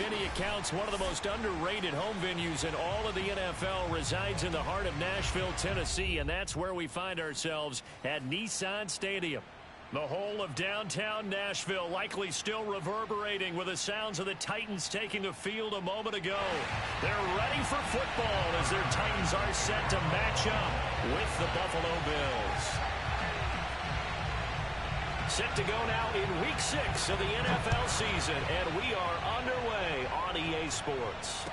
many accounts, one of the most underrated home venues in all of the NFL resides in the heart of Nashville, Tennessee, and that's where we find ourselves at Nissan Stadium. The whole of downtown Nashville likely still reverberating with the sounds of the Titans taking the field a moment ago. They're ready for football as their Titans are set to match up with the Buffalo Bills. Set to go now in Week 6 of the NFL season, and we are underway on EA Sports.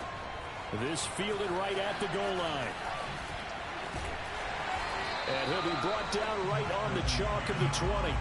This fielded right at the goal line. And he'll be brought down right on the chalk of the 20.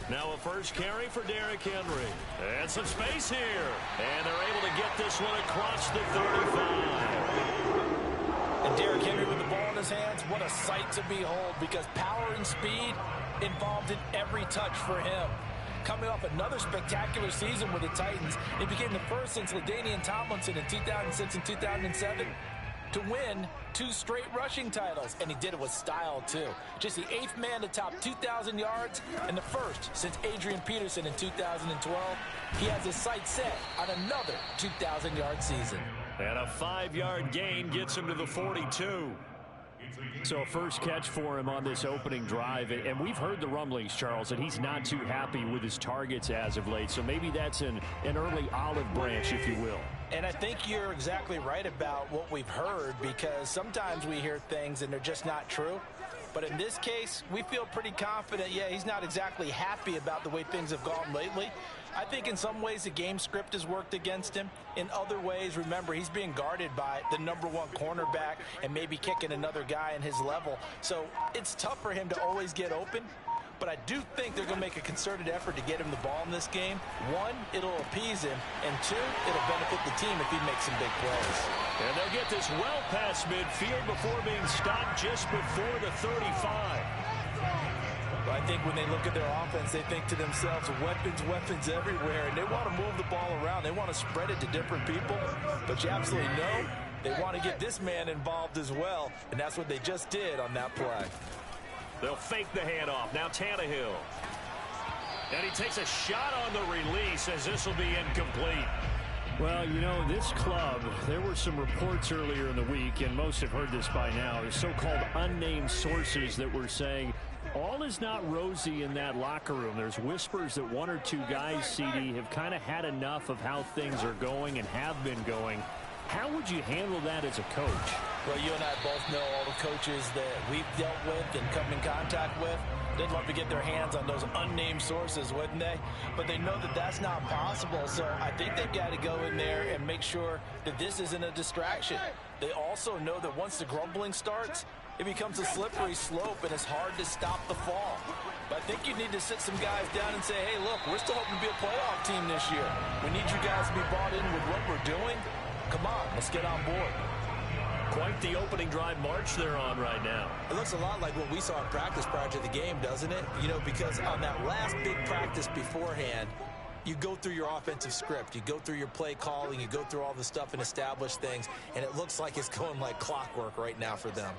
Now a first carry for Derrick Henry. And some space here. And they're able to get this one across the 35. And Derrick Henry with the ball in his hands, what a sight to behold, because power and speed involved in every touch for him. Coming off another spectacular season with the Titans, it became the first since LaDainian Tomlinson in 2006 and 2007 to win 2 straight rushing titles, and he did it with style too. Just the 8th man to top 2,000 yards and the first since Adrian Peterson in 2012. He has his sights set on another 2,000-yard season. And a 5-yard gain gets him to the 42. So a first catch for him on this opening drive. And we've heard the rumblings, Charles, that he's not too happy with his targets as of late. So maybe that's an early olive branch, if you will. And I think you're exactly right about what we've heard, because sometimes we hear things and they're just not true. But in this case, we feel pretty confident. Yeah, he's not exactly happy about the way things have gone lately. I think in some ways the game script has worked against him. In other ways, remember, he's being guarded by the #1 cornerback and maybe kicking another guy in his level. So it's tough for him to always get open. But I do think they're going to make a concerted effort to get him the ball in this game. 1, it'll appease him. And 2, it'll benefit the team if he makes some big plays. And they'll get this well past midfield before being stopped just before the 35. I think when they look at their offense, they think to themselves, weapons everywhere. And they want to move the ball around. They want to spread it to different people. But you absolutely know they want to get this man involved as well. And that's what they just did on that play. They'll fake the handoff. Now Tannehill. And he takes a shot on the release as this will be incomplete. Well, you know, this club, there were some reports earlier in the week, and most have heard this by now, so-called unnamed sources that were saying all is not rosy in that locker room. There's whispers that 1 or 2 guys, CD, have kind of had enough of how things are going and have been going. How would you handle that as a coach? Well, you and I both know all the coaches that we've dealt with and come in contact with. They'd love to get their hands on those unnamed sources, wouldn't they? But they know that that's not possible, so I think they've got to go in there and make sure that this isn't a distraction. They also know that once the grumbling starts, it becomes a slippery slope, and it's hard to stop the fall. But I think you need to sit some guys down and say, hey, look, we're still hoping to be a playoff team this year. We need you guys to be bought in with what we're doing. Come on, let's get on board. Quite the opening drive march they're on right now. It looks a lot like what we saw in practice prior to the game, doesn't it? You know, because on that last big practice beforehand, you go through your offensive script, you go through your play calling, you go through all the stuff and establish things, and it looks like it's going like clockwork right now for them.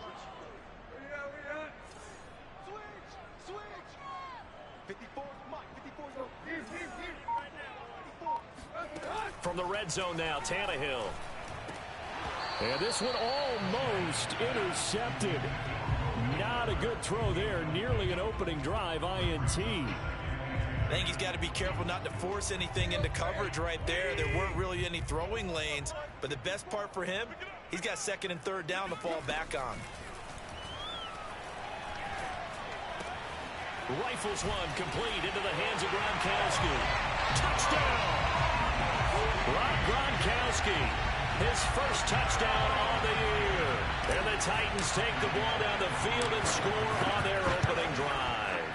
From the red zone now, Tannehill. And this one almost intercepted. Not a good throw there. Nearly an opening drive, INT. I think he's got to be careful not to force anything into coverage right there. There weren't really any throwing lanes. But the best part for him, he's got 2nd and 3rd down to fall back on. Rifles one complete into the hands of Gronkowski. Touchdown! Rob Gronkowski. His first touchdown on the year. And the Titans take the ball down the field and score on their opening drive.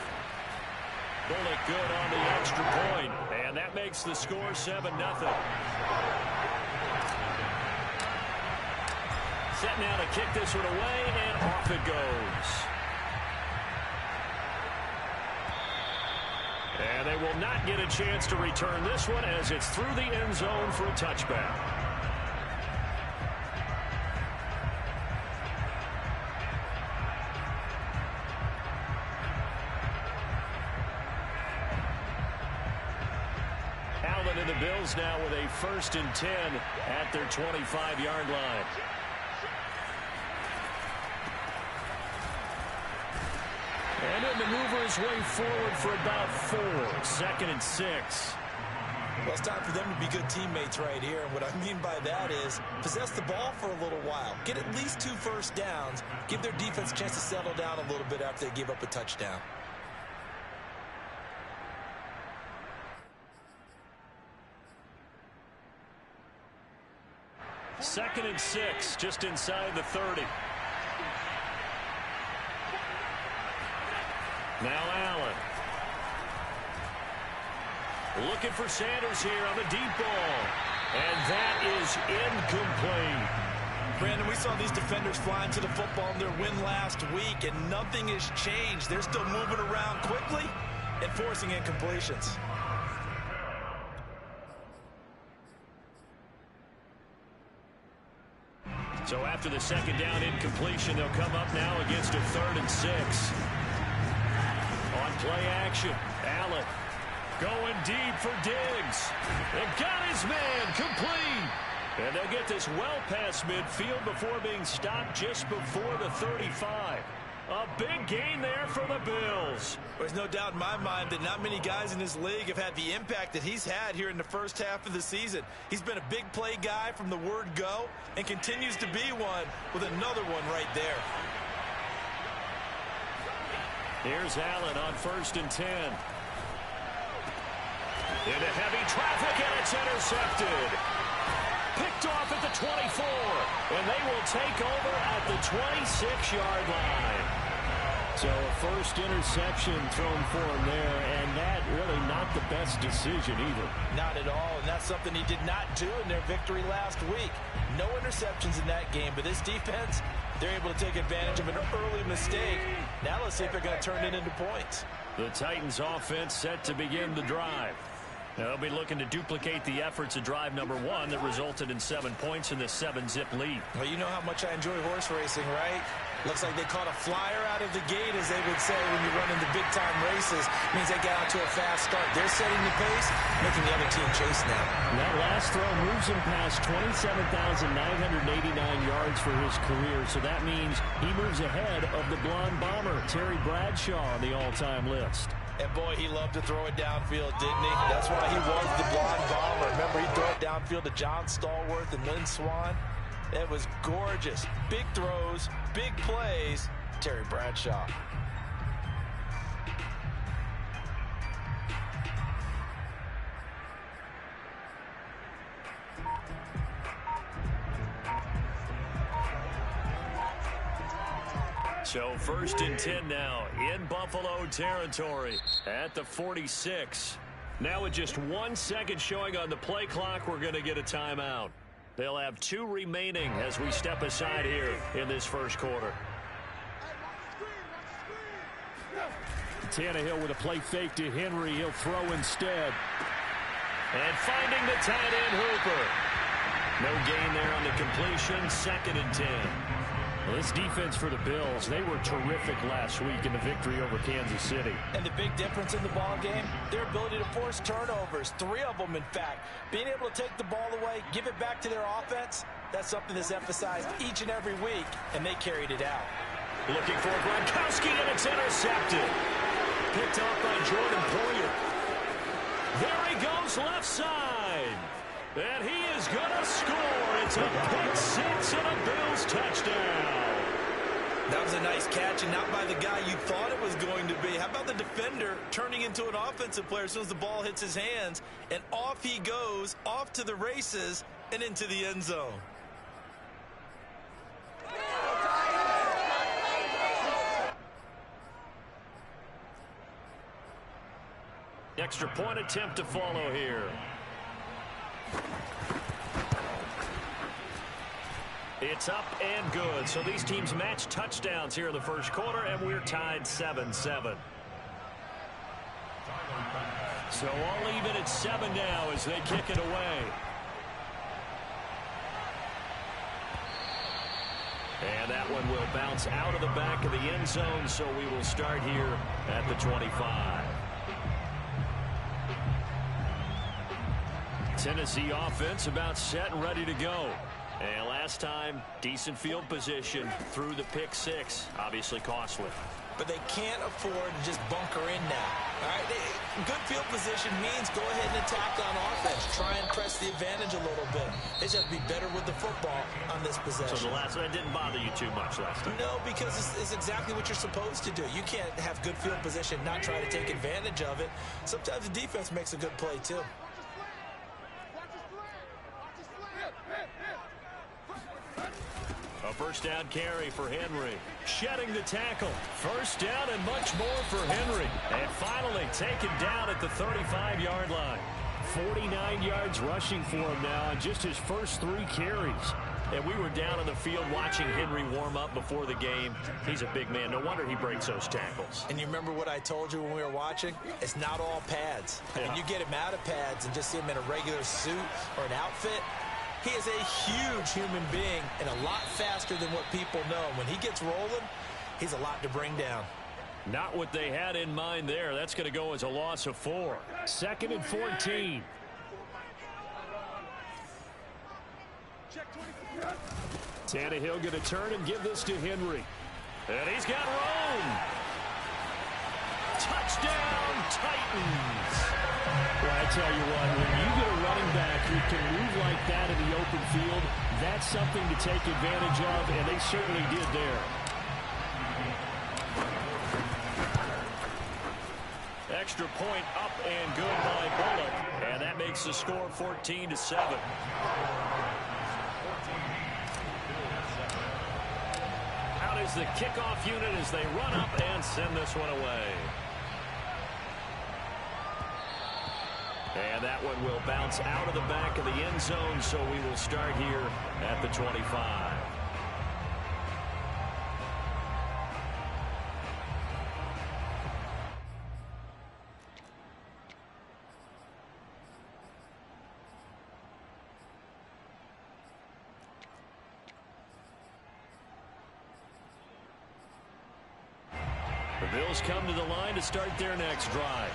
Bullock good on the extra point. And that makes the score 7-0. Set now to kick this one away, and off it goes. And they will not get a chance to return this one as it's through the end zone for a touchback. Allen and the Bills now with a 1st and 10 at their 25-yard line. And he'll maneuver his way forward for about 4. 2nd and 6. Well, it's time for them to be good teammates right here. And what I mean by that is possess the ball for a little while. Get at least 2 first downs. Give their defense a chance to settle down a little bit after they give up a touchdown. Second and 6, just inside the 30. Now Allen. Looking for Sanders here on the deep ball. And that is incomplete. Brandon, we saw these defenders flying to the football in their win last week, and nothing has changed. They're still moving around quickly and forcing incompletions. So after the 2nd down incompletion, they'll come up now against a 3rd and 6. On play action, Allen going deep for Diggs. They've got his man complete. And they'll get this well past midfield before being stopped just before the 35. A big gain there for the Bills. There's no doubt in my mind that not many guys in this league have had the impact that he's had here in the first half of the season. He's been a big play guy from the word go and continues to be one with another one right there. Here's Allen on 1st and 10. Into heavy traffic, and it's intercepted. Picked off at the 24, and they will take over at the 26-yard line. So a first interception thrown for him there, and that really not the best decision either. Not at all, and that's something he did not do in their victory last week. No interceptions in that game, but this defense, they're able to take advantage of an early mistake. Now let's see if they're going to turn it into points. The Titans offense set to begin the drive. They'll be looking to duplicate the efforts of drive number 1 that resulted in 7 points in the 7-zip lead. Well, you know how much I enjoy horse racing, right? Looks like they caught a flyer out of the gate, as they would say when you run into big-time races. Means they got out to a fast start. They're setting the pace, making the other team chase now. That last throw moves him past 27,989 yards for his career, so that means he moves ahead of the blonde bomber, Terry Bradshaw, on the all-time list. And boy, he loved to throw it downfield, didn't he? That's why he was the blonde bomber. Remember, he'd throw it downfield to John Stallworth and Lynn Swann. It was gorgeous. Big throws, big plays. Terry Bradshaw. So 1st and 10 now in Buffalo territory at the 46. Now with just 1 second showing on the play clock, we're going to get a timeout. They'll have 2 remaining as we step aside here in this first quarter. Tannehill with a play fake to Henry. He'll throw instead. And finding the tight end Hooper. No gain there on the completion. 2nd and 10. Well, this defense for the Bills, they were terrific last week in the victory over Kansas City. And the big difference in the ball game, their ability to force turnovers, 3 of them in fact. Being able to take the ball away, give it back to their offense, that's something that's emphasized each and every week, and they carried it out. Looking for Gronkowski, and it's intercepted. Picked off by Jordan Poyer. There he goes left side. And he is going to score. It's a pick 6 and a Bills touchdown. That was a nice catch, and not by the guy you thought it was going to be. How about the defender turning into an offensive player as soon as the ball hits his hands, and off he goes, off to the races, and into the end zone. Extra point attempt to follow here. It's up and good. So these teams match touchdowns here in the first quarter, and we're tied 7-7. So all even at 7 now as they kick it away. And that one will bounce out of the back of the end zone, so we will start here at the 25. Tennessee offense about set and ready to go. And last time, decent field position through the pick six. Obviously costly. But they can't afford to just bunker in now. All right, good field position means go ahead and attack on offense. Try and press the advantage a little bit. They just have to be better with the football on this possession. So the last one didn't bother you too much last time? No, because it's exactly what you're supposed to do. You can't have good field position, not try to take advantage of it. Sometimes the defense makes a good play, too. A first down carry for Henry. Shedding the tackle. First down and much more for Henry. And finally taken down at the 35-yard line. 49 yards rushing for him now on just his first 3 carries. And we were down on the field watching Henry warm up before the game. He's a big man. No wonder he breaks those tackles. And you remember what I told you when we were watching? It's not all pads. I mean, you get him out of pads and just see him in a regular suit or an outfit. He is a huge human being and a lot faster than what people know. When he gets rolling, he's a lot to bring down. Not what they had in mind there. That's going to go as a loss of 4. 2nd and 14. Tannehill going to turn and give this to Henry. And he's got room. Touchdown, Titans. Well, I tell you what, when you get a running back who can move like that in the open field, that's something to take advantage of, and they certainly did there. Extra point up and good by Bullock, and that makes the score 14-7. Out is the kickoff unit as they run up and send this one away. And that one will bounce out of the back of the end zone, so we will start here at the 25. The Bills come to the line to start their next drive.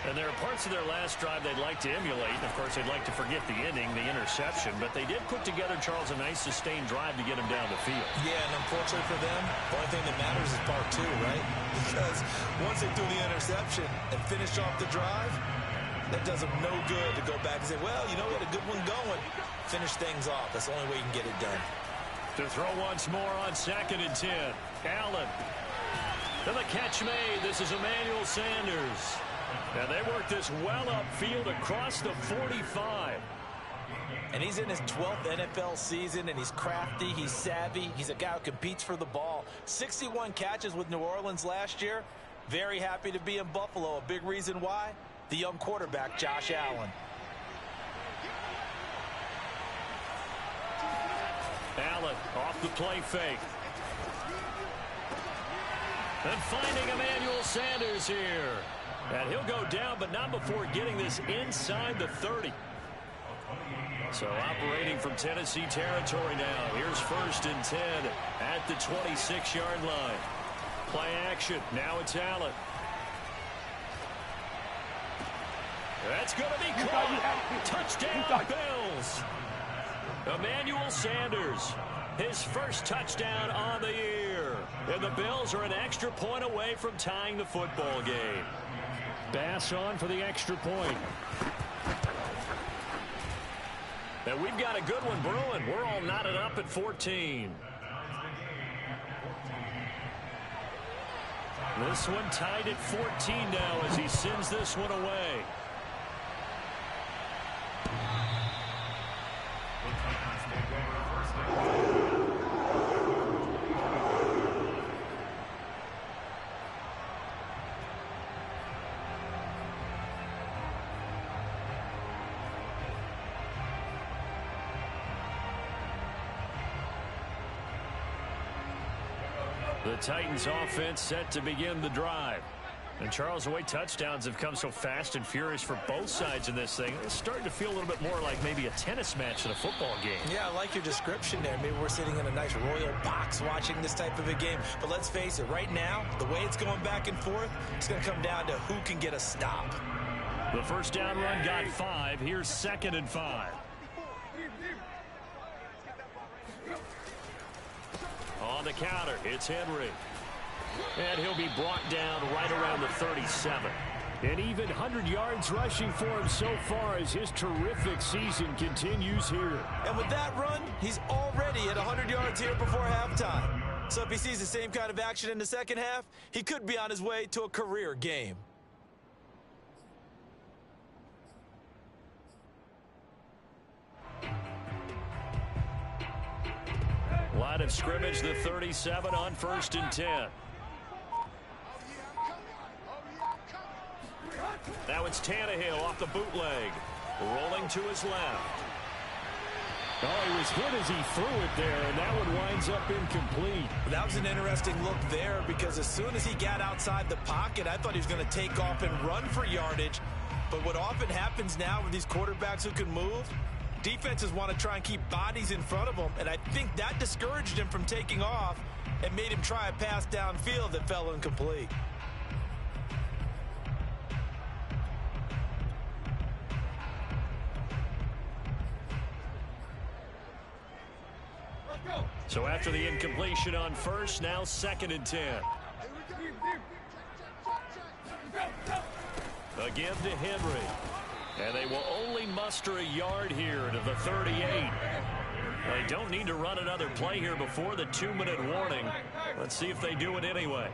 And there are parts of their last drive they'd like to emulate. And, of course, they'd like to forget the ending, the interception. But they did put together, Charles, a nice sustained drive to get him down the field. Yeah, and unfortunately for them, the only thing that matters is part 2, right? Because once they threw the interception and finished off the drive, that does them no good to go back and say, well, you know, we had a good one going. Finish things off. That's the only way you can get it done. To throw once more on 2nd and 10. Allen. And the catch made. This is Emmanuel Sanders. And they work this well upfield across the 45. And he's in his 12th NFL season, and he's crafty, he's savvy, he's a guy who competes for the ball. 61 catches with New Orleans last year. Very happy to be in Buffalo. A big reason why? The young quarterback, Josh Allen. Allen off the play fake. And finding Emmanuel Sanders here. And he'll go down, but not before getting this inside the 30. So operating from Tennessee territory now. Here's 1st and 10 at the 26-yard line. Play action. Now it's Allen. That's going to be caught. Touchdown, Bills. Emmanuel Sanders, his first touchdown on the year. And the Bills are an extra point away from tying the football game. Bass on for the extra point. And we've got a good one brewing. We're all knotted up at 14. This one tied at 14 now as he sends this one away. The Titans offense set to begin the drive. And Charles, the way touchdowns have come so fast and furious for both sides in this thing, it's starting to feel a little bit more like maybe a tennis match than a football game. Yeah, I like your description there. Maybe we're sitting in a nice royal box watching this type of a game. But let's face it, right now, the way it's going back and forth, it's going to come down to who can get a stop. The first down run got 5. Here's 2nd and 5. On the counter, it's Henry. And he'll be brought down right around the 37. And even 100 yards rushing for him so far as his terrific season continues here. And with that run, he's already at 100 yards here before halftime. So if he sees the same kind of action in the second half, he could be on his way to a career game. Line of scrimmage, the 37 on 1st and 10. Now it's Tannehill off the bootleg. Rolling to his left. Oh, he was hit as he threw it there, and that one winds up incomplete. That was an interesting look there because as soon as he got outside the pocket, I thought he was going to take off and run for yardage. But what often happens now with these quarterbacks who can move, defenses want to try and keep bodies in front of them, and I think that discouraged him from taking off and made him try a pass downfield that fell incomplete. So after the incompletion on 1st, now 2nd and 10. Again to Henry. And they will only muster a yard here to the 38. They don't need to run another play here before the 2-minute warning. Let's see if they do it anyway.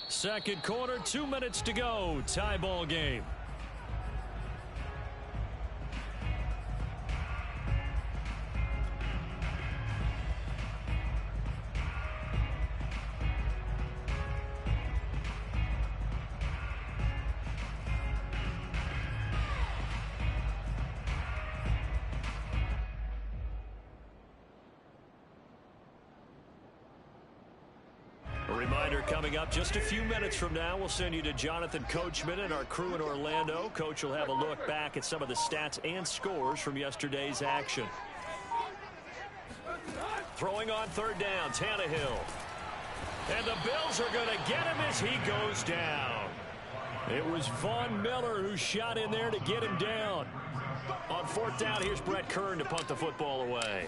Second quarter, 2 minutes to go. Tie ball game. Coming up just a few minutes from now, we'll send you to Jonathan Coachman and our crew in Orlando. Coach will have a look back at some of the stats and scores from yesterday's action. Throwing on 3rd down, Tannehill. And the Bills are going to get him as he goes down. It was Von Miller who shot in there to get him down. On 4th down, here's Brett Kern to punt the football away.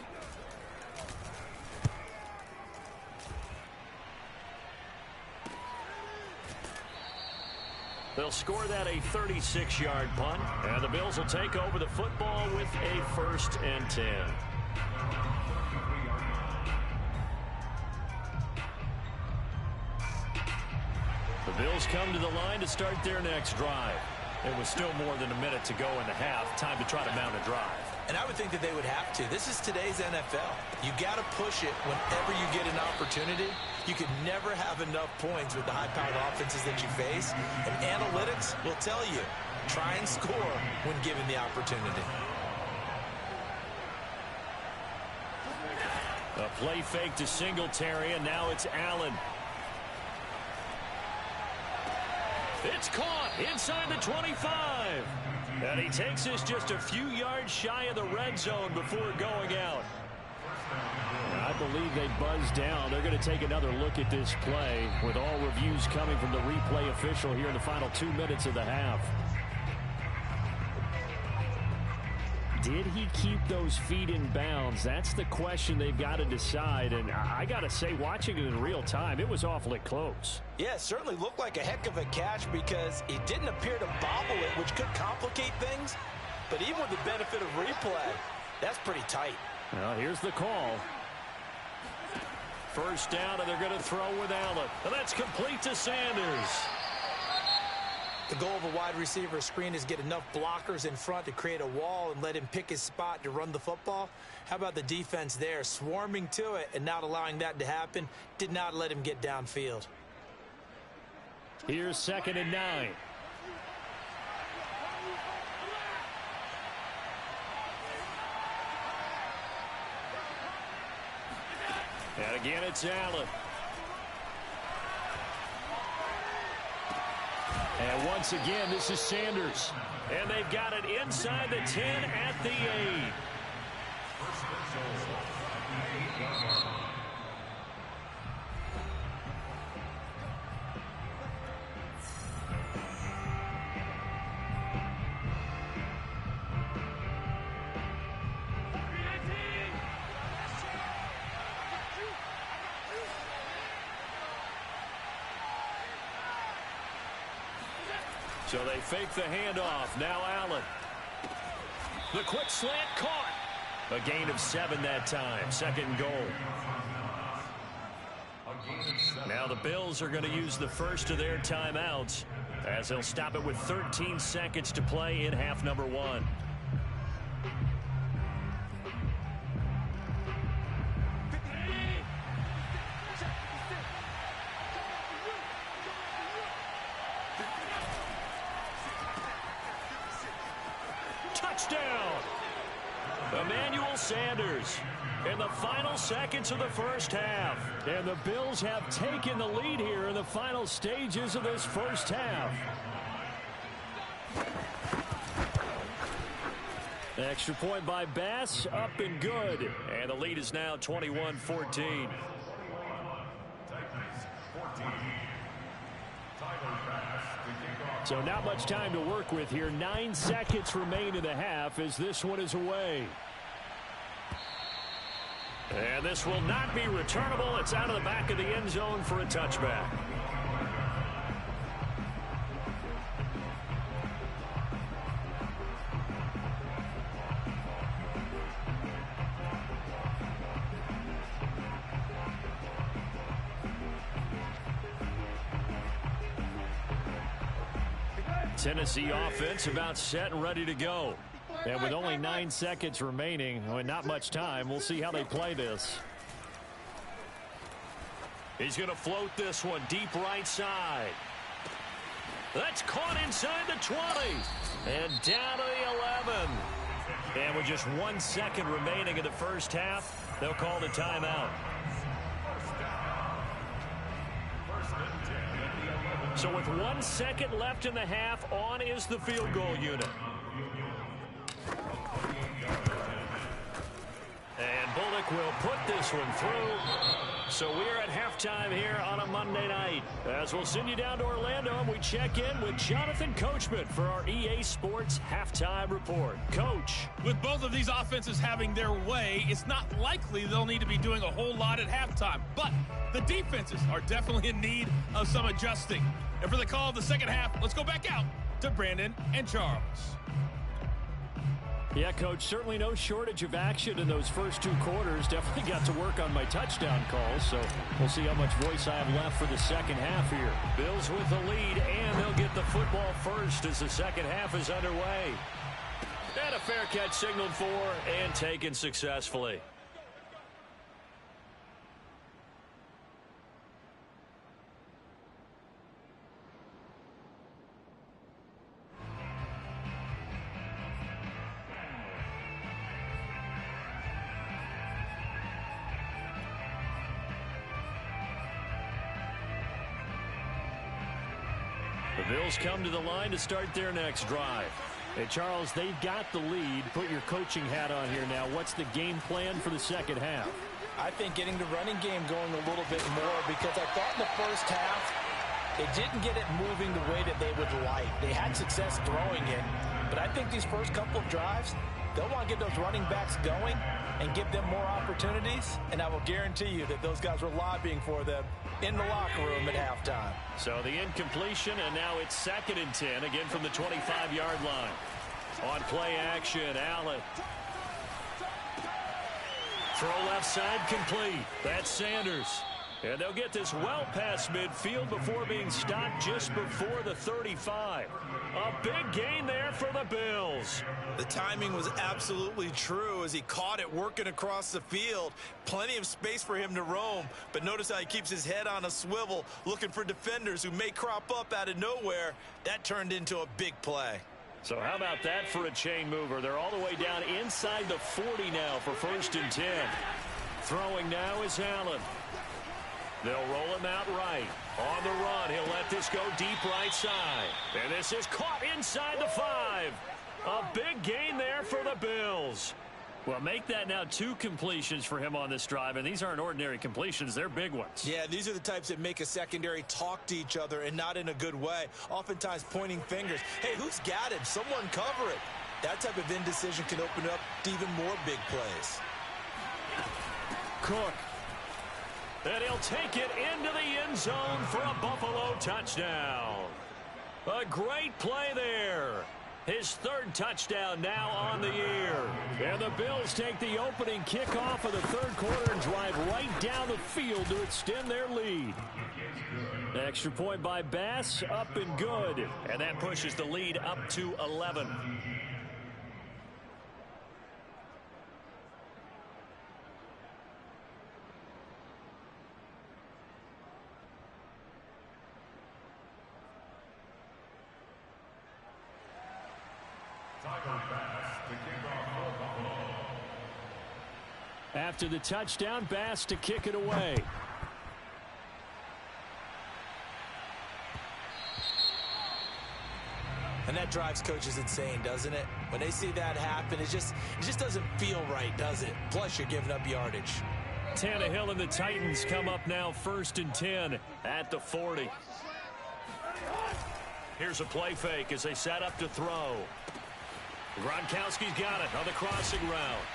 They'll score that a 36-yard punt, and the Bills will take over the football with a 1st and 10. The Bills come to the line to start their next drive. It was still more than a minute to go in the half. Time to try to mount a drive. And I would think that they would have to. This is today's NFL. You got to push it whenever you get an opportunity. You can never have enough points with the high-powered offenses that you face. And analytics will tell you, try and score when given the opportunity. A play fake to Singletary, and now it's Allen. It's caught inside the 25. And he takes this just a few yards shy of the red zone before going out. I believe they buzzed down. They're going to take another look at this play with all reviews coming from the replay official here in the final 2 minutes of the half. Did he keep those feet in bounds? That's the question they've got to decide. And I got to say, watching it in real time, it was awfully close. Yeah, it certainly looked like a heck of a catch because he didn't appear to bobble it, which could complicate things. But even with the benefit of replay, that's pretty tight. Well, here's the call. First down, and they're going to throw with Allen. And that's complete to Sanders. The goal of a wide receiver screen is get enough blockers in front to create a wall and let him pick his spot to run the football. How about the defense there, swarming to it and not allowing that to happen? Did not let him get downfield. Here's 2nd and 9. And again, it's Allen. And once again, this is Sanders. And they've got it inside the 10 at the 8. So they fake the handoff. Now Allen. The quick slant caught. A gain of 7 that time. Second and goal. Now the Bills are going to use the first of their timeouts as they'll stop it with 13 seconds to play in half number 1. Touchdown! Emmanuel Sanders in the final seconds of the first half. And the Bills have taken the lead here in the final stages of this first half. Extra point by Bass, up and good. And the lead is now 21-14. So not much time to work with here. 9 seconds remain in the half as this one is away. And this will not be returnable. It's out of the back of the end zone for a touchback. Tennessee offense about set and ready to go. And with only 9 seconds remaining, not much time, we'll see how they play this. He's going to float this one deep right side. That's caught inside the 20. And down to the 11. And with just 1 second remaining in the first half, they'll call the timeout. So with 1 second left in the half, on is the field goal unit. And Bullock will put this one through. So we're at halftime here on a Monday night. As we'll send you down to Orlando and we check in with Jonathan Coachman for our EA Sports Halftime Report. Coach. With both of these offenses having their way, it's not likely they'll need to be doing a whole lot at halftime. But the defenses are definitely in need of some adjusting. And for the call of the second half, let's go back out to Brandon and Charles. Yeah, Coach, certainly no shortage of action in those first 2 quarters. Definitely got to work on my touchdown calls, so we'll see how much voice I have left for the second half here. Bills with the lead, and they'll get the football first as the second half is underway. And a fair catch signaled for and taken successfully. The Bills come to the line to start their next drive. Hey, Charles, they've got the lead. Put your coaching hat on here now. What's the game plan for the second half? I think getting the running game going a little bit more, because I thought in the first half they didn't get it moving the way that they would like. They had success throwing it, but I think these first couple of drives, they'll want to get those running backs going and give them more opportunities, and I will guarantee you that those guys were lobbying for them in the locker room at halftime. So the incompletion, and now it's 2nd and 10, again from the 25-yard line. On play action, Allen. Throw left side complete. That's Sanders. And they'll get this well past midfield before being stopped just before the 35. A big gain there for the Bills. The timing was absolutely true as he caught it working across the field. Plenty of space for him to roam, but notice how he keeps his head on a swivel looking for defenders who may crop up out of nowhere. That turned into a big play. So how about that for a chain mover? They're all the way down inside the 40 now for 1st and 10. Throwing now is Allen. They'll roll him out right. On the run, he'll let this go deep right side. And this is caught inside the 5. A big gain there for the Bills. Well, make that now 2 completions for him on this drive, and these aren't ordinary completions. They're big ones. Yeah, these are the types that make a secondary talk to each other and not in a good way. Oftentimes pointing fingers. Hey, who's got him? Someone cover it. That type of indecision can open up to even more big plays. Cook. And he'll take it into the end zone for a Buffalo touchdown. A great play there. His 3rd touchdown now on the year. And the Bills take the opening kickoff of the 3rd quarter and drive right down the field to extend their lead. Extra point by Bass, up and good. And that pushes the lead up to 11. After the touchdown, Bass to kick it away. And that drives coaches insane, doesn't it? When they see that happen, it just doesn't feel right, does it? Plus, you're giving up yardage. Tannehill and the Titans come up now 1st and 10 at the 40. Here's a play fake as they set up to throw. Gronkowski's got it on the crossing route.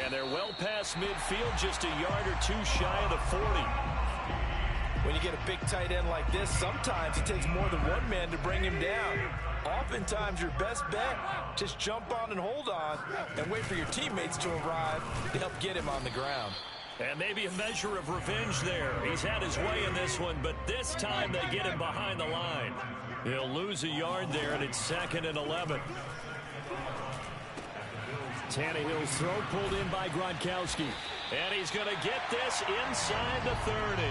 And they're well past midfield, just a yard or 2 shy of the 40. When you get a big tight end like this, sometimes it takes more than one man to bring him down. Oftentimes, your best bet, just jump on and hold on and wait for your teammates to arrive to help get him on the ground. And maybe a measure of revenge there. He's had his way in this one, but this time they get him behind the line. He'll lose a yard there, and it's 2nd and 11. Tannehill's throw pulled in by Gronkowski. And he's going to get this inside the 30.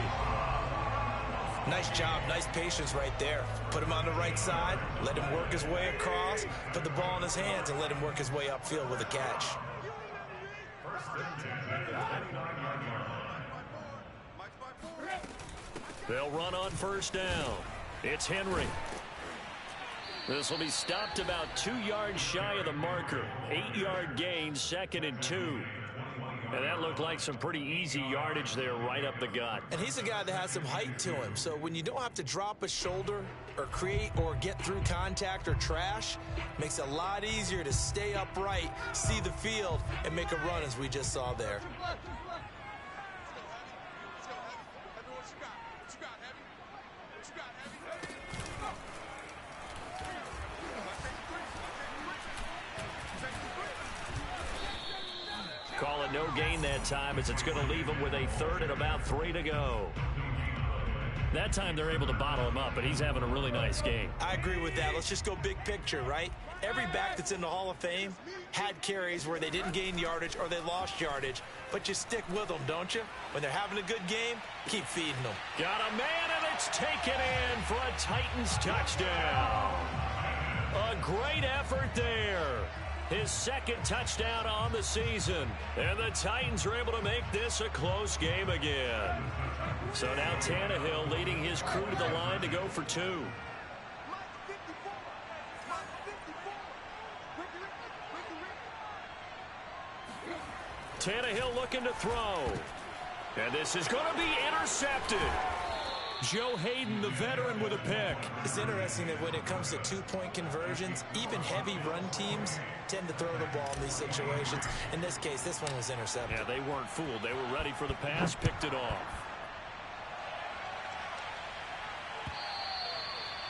Nice job, nice patience right there. Put him on the right side, let him work his way across, put the ball in his hands, and let him work his way upfield with a catch. They'll run on 1st down. It's Henry. This will be stopped about 2 yards shy of the marker. 8-yard gain, 2nd and 2. And that looked like some pretty easy yardage there right up the gut. And he's a guy that has some height to him. So when you don't have to drop a shoulder or create or get through contact or trash, makes it a lot easier to stay upright, see the field, and make a run as we just saw there. Call it no gain that time as it's going to leave him with a 3rd and about 3 to go. That time they're able to bottle him up, but he's having a really nice game. I agree with that. Let's just go big picture, right? Every back that's in the Hall of Fame had carries where they didn't gain yardage or they lost yardage, but you stick with them, don't you? When they're having a good game, keep feeding them. Got a man, and it's taken in for a Titans touchdown. A great effort there. His 2nd touchdown on the season. And the Titans are able to make this a close game again. So now Tannehill leading his crew to the line to go for 2. Tannehill looking to throw. And this is going to be intercepted. Joe Hayden, the veteran, with a pick. It's interesting that when it comes to 2-point conversions, even heavy run teams tend to throw the ball in these situations. In this case, this one was intercepted. Yeah, they weren't fooled. They were ready for the pass, picked it off.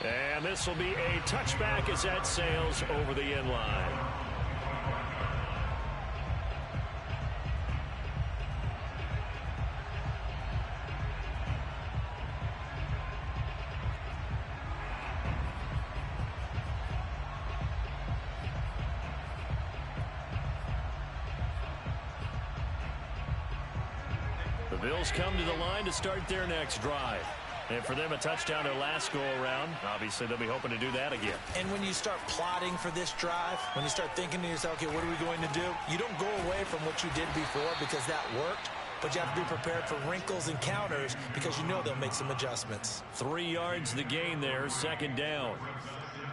And this will be a touchback as that sails over the end line. The Bills come to the line to start their next drive. And for them, a touchdown their last go-around. Obviously, they'll be hoping to do that again. And when you start plotting for this drive, when you start thinking to yourself, okay, what are we going to do? You don't go away from what you did before because that worked, but you have to be prepared for wrinkles and counters because you know they'll make some adjustments. 3 yards the gain there, second down.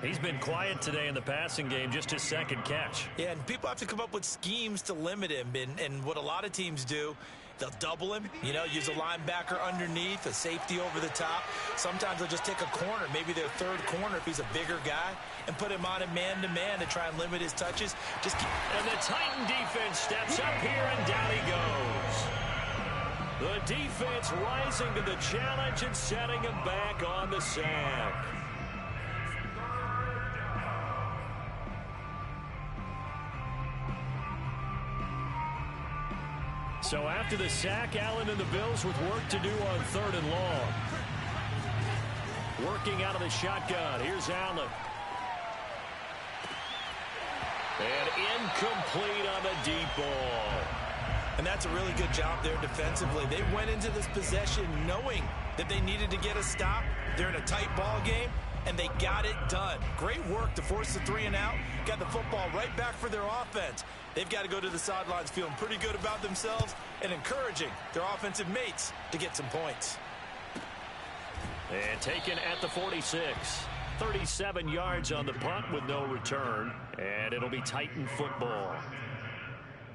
He's been quiet today in the passing game, just his second catch. Yeah, and people have to come up with schemes to limit him. And what a lot of teams do, they'll double him, use a linebacker underneath, a safety over the top. Sometimes they'll just take a corner, maybe their third corner if he's a bigger guy, and put him on a man-to-man to try and limit his touches. And the Titan defense steps up here, and down he goes. The defense rising to the challenge and setting him back on the sack. So after the sack, Allen and the Bills with work to do on 3rd and long. Working out of the shotgun. Here's Allen. And incomplete on the deep ball. And that's a really good job there defensively. They went into this possession knowing that they needed to get a stop. They're in a tight ball game, and they got it done. Great work to force the 3 and out. Got the football right back for their offense. They've got to go to the sidelines feeling pretty good about themselves and encouraging their offensive mates to get some points. And taken at the 46. 37 yards on the punt with no return. And it'll be Titan football.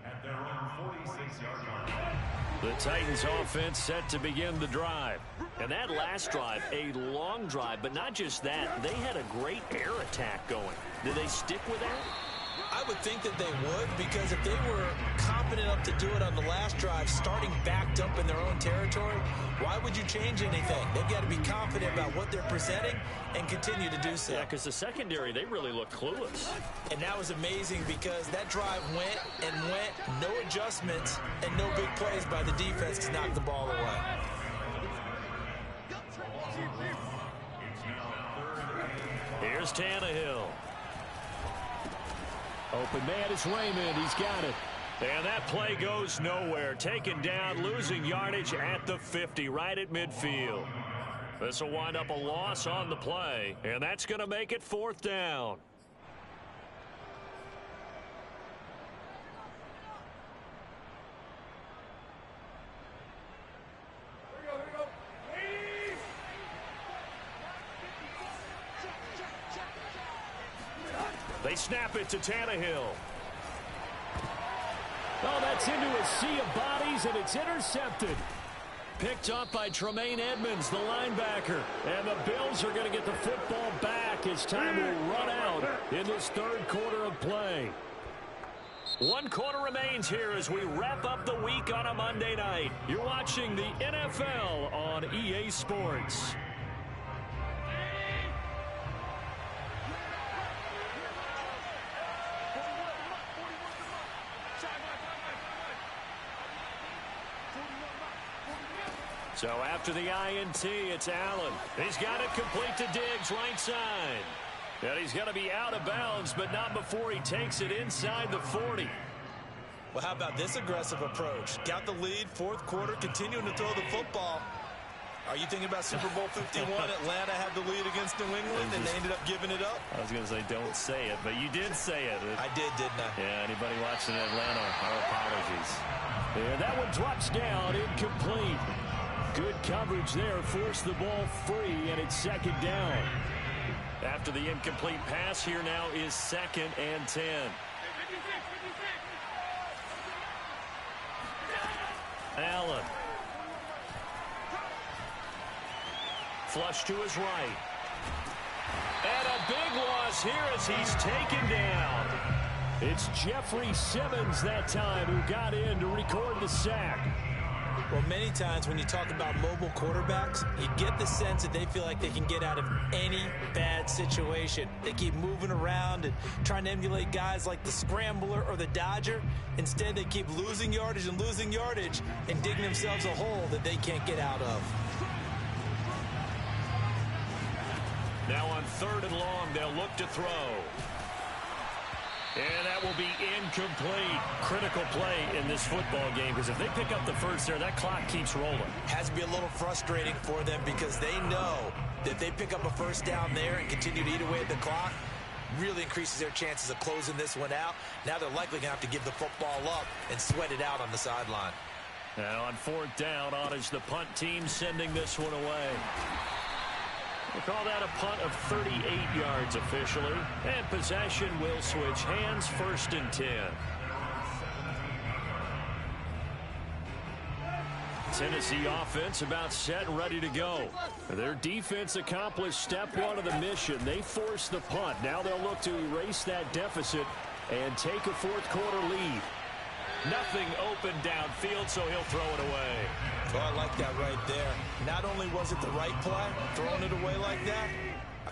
At their own 46-yard line. The Titans offense set to begin the drive. And that last drive, a long drive, but not just that. They had a great air attack going. Did they stick with that? I would think that they would, because if they were confident enough to do it on the last drive, starting backed up in their own territory, why would you change anything? They've got to be confident about what they're presenting and continue to do so. Yeah, because the secondary, they really look clueless. And that was amazing because that drive went and went, no adjustments, and no big plays by the defense to knock the ball away. Here's Tannehill. Open man is Raymond. He's got it. And that play goes nowhere. Taken down, losing yardage at the 50, right at midfield. This will wind up a loss on the play, and that's going to make it 4th down. They snap it to Tannehill. Oh, that's into a sea of bodies, and it's intercepted. Picked up by Tremaine Edmonds, the linebacker. And the Bills are going to get the football back as time will run out in this 3rd quarter of play. 1 quarter remains here as we wrap up the week on a Monday night. You're watching the NFL on EA Sports. So after the INT, it's Allen. He's got it complete to Diggs, right side. And he's going to be out of bounds, but not before he takes it inside the 40. Well, how about this aggressive approach? Got the lead, 4th quarter, continuing to throw the football. Are you thinking about Super Bowl 51? Atlanta had the lead against New England, and they ended up giving it up? I was going to say, don't say it, but you did say it. I did, didn't I? Yeah, anybody watching Atlanta, our apologies. And that one drops down, incomplete. Good coverage there, forced the ball free, and it's 2nd down. After the incomplete pass, here now is 2nd and 10. Allen. Flush to his right. And a big loss here as he's taken down. It's Jeffrey Simmons that time who got in to record the sack. Well, many times when you talk about mobile quarterbacks, you get the sense that they feel like they can get out of any bad situation. They keep moving around and trying to emulate guys like the Scrambler or the Dodger. Instead, they keep losing yardage and digging themselves a hole that they can't get out of. Now on 3rd and long, they'll look to throw. And that will be incomplete. Critical play in this football game, because if they pick up the first there, that clock keeps rolling. Has to be a little frustrating for them because they know that if they pick up a first down there and continue to eat away at the clock, really increases their chances of closing this one out. Now they're likely going to have to give the football up and sweat it out on the sideline. Now on fourth down, on is the punt team sending this one away. We'll call that a punt of 38 yards officially. And possession will switch hands, 1st and 10. Tennessee offense about set and ready to go. Their defense accomplished step one of the mission. They forced the punt. Now they'll look to erase that deficit and take a fourth quarter lead. Nothing open downfield, so he'll throw it away. Oh, I like that right there. Not only was it the right play, throwing it away like that,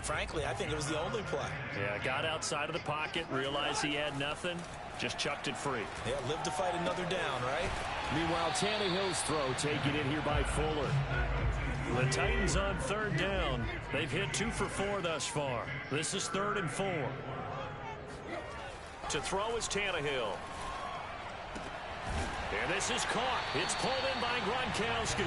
frankly, I think it was the only play. Yeah, got outside of the pocket, realized he had nothing, just chucked it free. Yeah, live to fight another down, right? Meanwhile, Tannehill's throw taken in here by Fuller. The Titans on 3rd down. They've hit 2 for 4 thus far. This is 3rd and 4. To throw is Tannehill. And this is caught. It's pulled in by Gronkowski.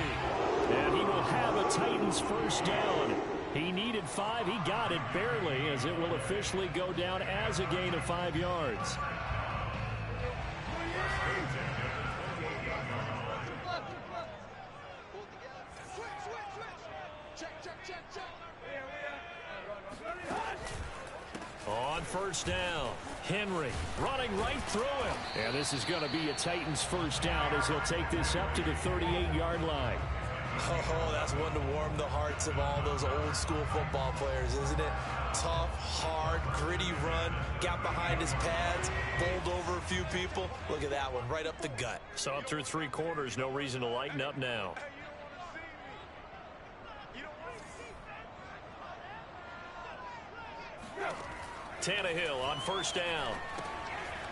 And he will have a Titans first down. He needed 5. He got it barely, as it will officially go down as a gain of 5 yards. On 1st down, Henry running right through him. And this is going to be a Titans first down as he'll take this up to the 38-yard line. Oh, that's one to warm the hearts of all those old school football players, isn't it? Tough, hard, gritty run, got behind his pads, bowled over a few people. Look at that one, right up the gut. Saw it through 3 quarters, no reason to lighten up now. Tannehill on 1st down.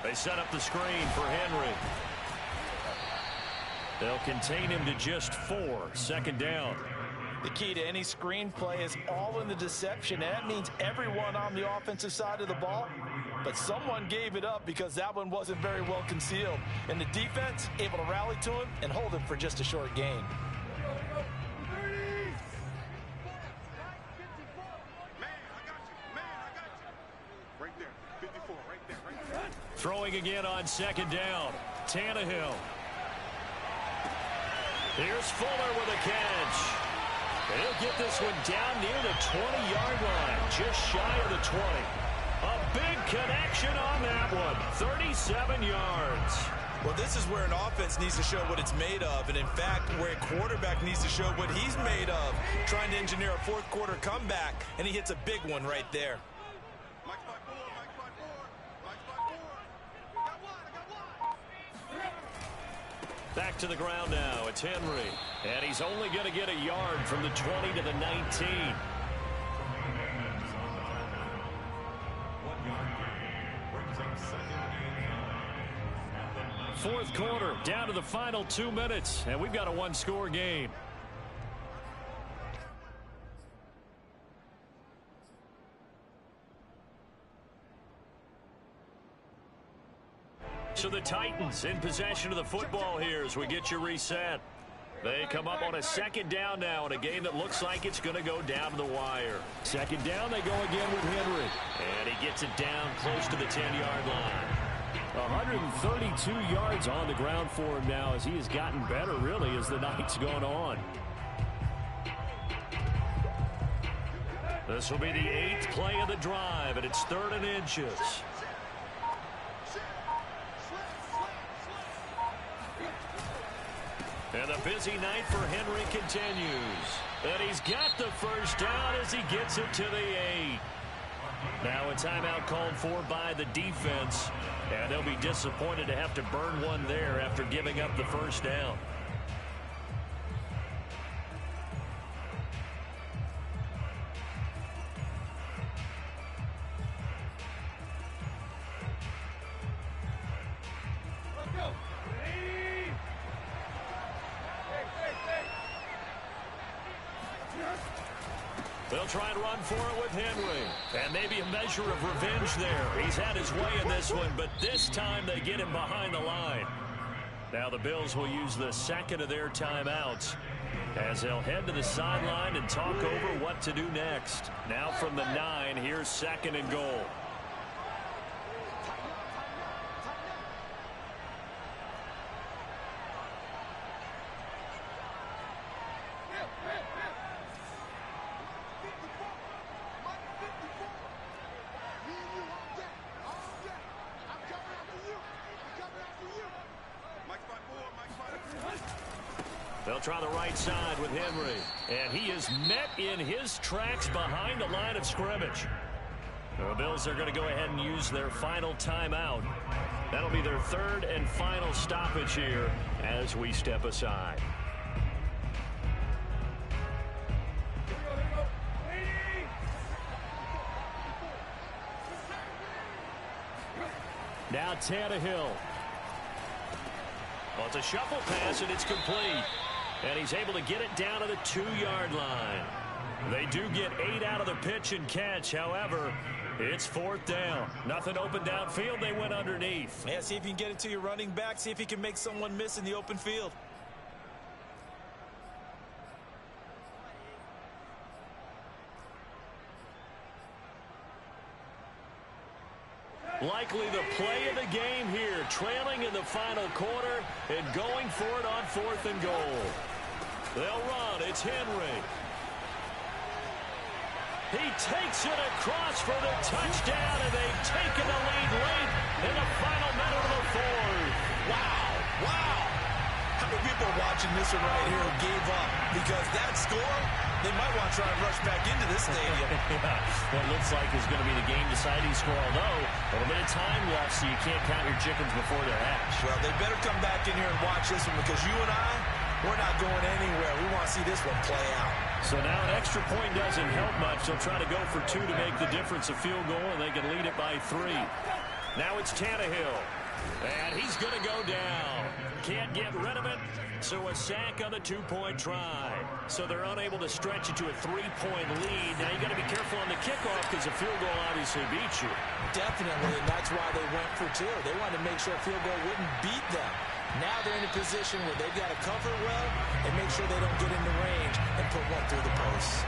They set up the screen for Henry. They'll contain him to just 4. 2nd down. The key to any screen play is all in the deception, and that means everyone on the offensive side of the ball. But someone gave it up because that one wasn't very well concealed. And the defense able to rally to him and hold him for just a short gain. Throwing again on 2nd down. Tannehill. Here's Fuller with a catch. He'll get this one down near the 20-yard line, just shy of the 20. A big connection on that one, 37 yards. Well, this is where an offense needs to show what it's made of, and in fact, where a quarterback needs to show what he's made of, trying to engineer a fourth quarter comeback, and he hits a big one right there. Back to the ground now. It's Henry. And he's only going to get a yard from the 20 to the 19. 4th quarter, down to the final 2 minutes. And we've got a 1-score game. So the Titans in possession of the football here as we get you reset. They come up on a 2nd down now in a game that looks like it's going to go down to the wire. 2nd down, they go again with Henry. And he gets it down close to the 10-yard line. 132 yards on the ground for him now as he has gotten better, really, as the night's gone on. This will be the 8th play of the drive, and it's 3rd and inches. And the busy night for Henry continues. And he's got the first down as he gets it to the 8. Now a timeout called for by the defense. And they'll be disappointed to have to burn one there after giving up the first down. They'll try and run for it with Henry. And maybe a measure of revenge there. He's had his way in this one, but this time they get him behind the line. Now the Bills will use the second of their timeouts as they'll head to the sideline and talk over what to do next. Now from the 9, here's 2nd and goal. They'll try the right side with Henry. And he is met in his tracks behind the line of scrimmage. The Bills are going to go ahead and use their final timeout. That'll be their 3rd and final stoppage here as we step aside. Now Tannehill. Well, it's a shuffle pass, and it's complete. And he's able to get it down to the 2-yard line. They do get 8 out of the pitch and catch. However, it's 4th down. Nothing open downfield. They went underneath. Yeah, see if you can get it to your running back. See if you can make someone miss in the open field. Likely the play of the game here, trailing in the final quarter and going for it on 4th and goal. They'll run. It's Henry. He takes it across for the touchdown, and they've taken the lead late in the final minute of the 4th. Wow. Wow. How many people are watching this one right here who gave up? Because that score, they might want to try and rush back into this stadium. Yeah, what looks like is going to be the game-deciding score, although a little bit of time left, so you can't count your chickens before they're hatched. Well, they better come back in here and watch this one, because you and I, we're not going anywhere. We want to see this one play out. So now an extra point doesn't help much. They'll try to go for 2 to make the difference a field goal, and they can lead it by 3. Now it's Tannehill. And he's going to go down. Can't get rid of it. So a sack on the 2-point try. So they're unable to stretch it to a 3-point lead. Now you got to be careful on the kickoff because a field goal obviously beats you. Definitely, and that's why they went for 2. They wanted to make sure a field goal wouldn't beat them. Now they're in a position where they've got to cover well and make sure they don't get into range and put one through the post.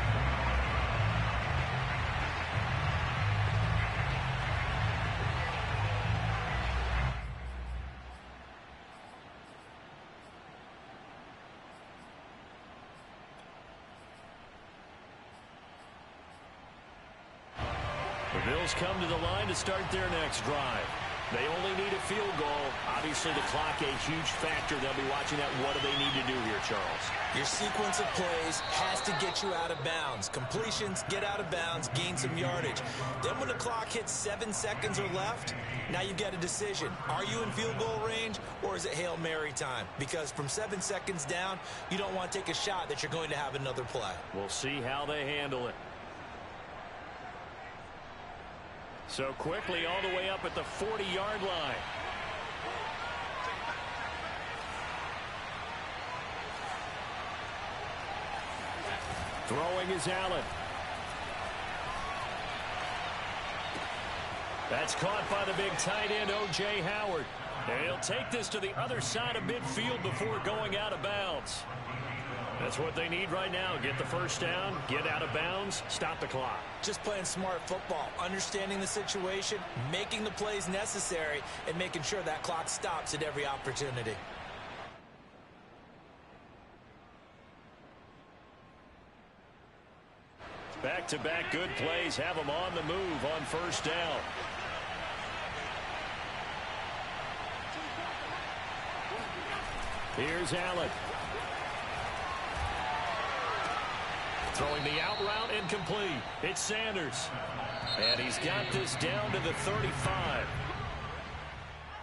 The Bills come to the line to start their next drive. They only need a field goal. Obviously, the clock a huge factor. They'll be watching that. What do they need to do here, Charles? Your sequence of plays has to get you out of bounds. Completions, get out of bounds, gain some yardage. Then when the clock hits 7 seconds or left, now you get a decision. Are you in field goal range, or is it Hail Mary time? Because from 7 seconds down, you don't want to take a shot that you're going to have another play. We'll see how they handle it. So quickly all the way up at the 40-yard line. Throwing is Allen. That's caught by the big tight end, O.J. Howard. And he'll take this to the other side of midfield before going out of bounds. That's what they need right now. Get the first down, get out of bounds, stop the clock. Just playing smart football, understanding the situation, making the plays necessary, and making sure that clock stops at every opportunity. Back-to-back good plays have them on the move on first down. Here's Allen. Throwing the out route incomplete. It's Sanders. And he's got this down to the 35.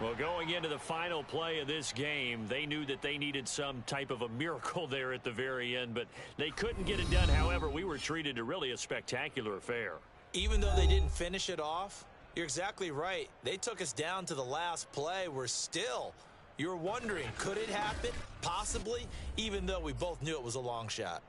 Well, going into the final play of this game, they knew that they needed some type of a miracle there at the very end, but they couldn't get it done. However, we were treated to really a spectacular affair. Even though they didn't finish it off, you're exactly right. They took us down to the last play. We're still, you're wondering, could it happen? Possibly, even though we both knew it was a long shot.